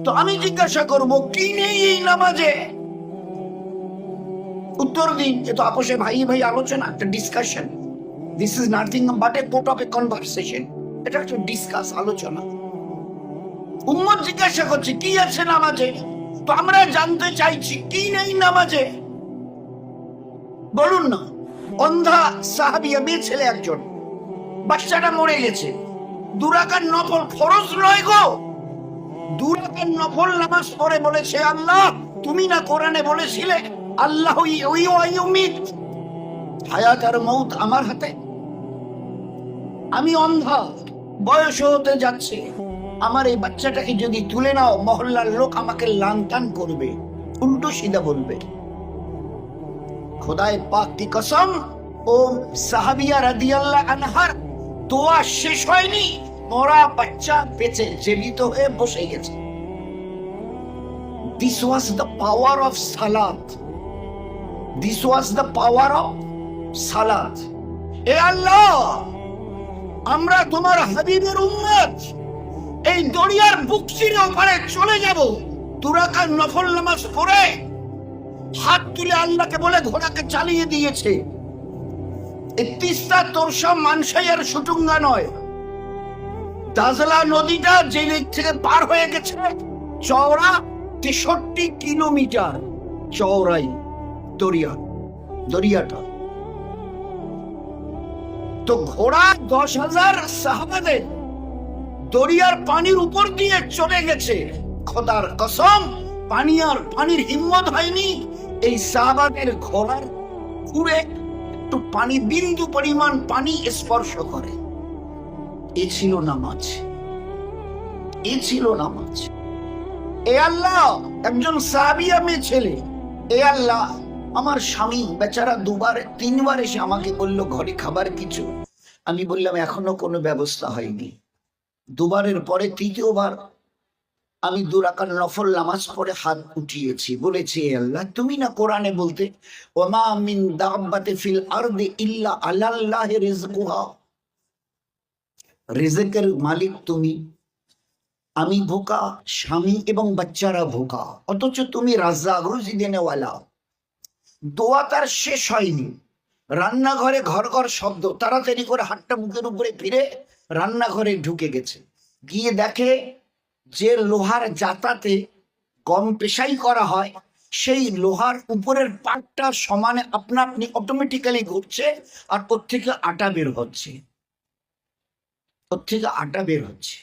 তো আমি জিজ্ঞাসা করব কি নেই এই নামাজে? উত্তর দিন। এ তো আপোষে ভাই ভাই আলোচনা, একটা discussion. This is nothing but A port of a conversation. এটা একটা ডিসকাস, আলোচনা। উম্মত জিজ্ঞাসা করছে কি আছে নামাজে, তো আমরা জানতে চাইছি কি নেই নামাজে। বলুন না। অন্ধা সাহাবিয়া, মেয়ে ছেলে একজন, বাচ্চাটা মরে গেছে। দুরাকার নফল, ফরজ নয় গো, দুরাকার নফল নামাজ পড়ে বলেছে, আল্লাহ তুমি না কোরআনে বলেছিলে আল্লাহ হায়াত আর মৌত আমার হাতে। আমি অন্ধা, বয়স হতে যাচ্ছে, আমার এই বাচ্চাটাকে যদি তুলে নাও, মহল্লার লোক আমাকে লাঞ্ছনা করবে, উল্টো সিধা বলবে। খোদায়ে পাক কি কসম, ও সাহাবিয়া রাদিয়াল্লাহু আনহার দোয়া শেষ হয়নি, মরা বাচ্চা বেঁচে জীবিত হয়ে বসে গেছে। This was the power of salat. This was the power of salat. এ আল্লাহ, আমরা তোমার হাবিবের উম্মত, এই দরিয়ার বুক চিরে ওপারে চলে যাব, দুরাকার নফল নামাজ পড়ে হাত তুলে আল্লাহকে বলে ঘোড়াকে চালিয়ে দিয়েছে। এই তিস্তা, তোরসা, মানসাইয়ার সুটুঙ্গা নয়, দাজলা নদীটা যে দিক থেকে পার হয়ে গেছে, চওড়া 63 কিলোমিটার চওড়াই দরিয়াটা। তো ঘোড়া 10,000 সাহাবাদের দরিয়ার পানির উপর দিয়ে চলে গেছে। খোদার কসম, পানির হিম্মত হয়নি এই সাহাবাদের ঘোড়ার পুরে একটু পানি, বিন্দু পরিমাণ পানি স্পর্শ করে। এ ছিল নামাজ, এ ছিল নামাজ। এ আল্লাহ, একজন সাহাবিয়া মেয়ে ছেলে, এ আল্লাহ আমার স্বামী বেচারা 2-3বার এসে আমাকে বলল ঘরে খাবার কিছু। আমি বললাম এখনো কোনো ব্যবস্থা হয়নি। 2বারের পরে 3য়বার আমি 2 রাকাত নফল নামাজ পড়ে হাত উঠিয়েছি, বলেছি আল্লাহ তুমি না কোরআনে বলতে ওমা মিন দাব্বাতি ফিল আরদি ইল্লা আলাল্লাহি রিজকুহা, রিজকের মালিক তুমি, আমি ভোকা, স্বামী এবং বাচ্চারা ভোকা, অথচ তুমি রাজ্জাক, রুজি দেনেওয়ালা। দোয়া তার শেষ হয়নি, রান্নাঘরে ঘর ঘর শব্দ, তাড়াতাড়ি করে হাতটা মুখের উপরে ফিরে রান্নাঘরে ঢুকে গেছে। গিয়ে দেখে যে লোহার জাতাতে গম পেশাই করা হয়, সেই লোহার উপরের পাটটা সমানে আপনা আপনি অটোমেটিক্যালি ঘুরছে, আর ওর থেকে আটা বের হচ্ছে, ওর থেকে আটা বের হচ্ছে।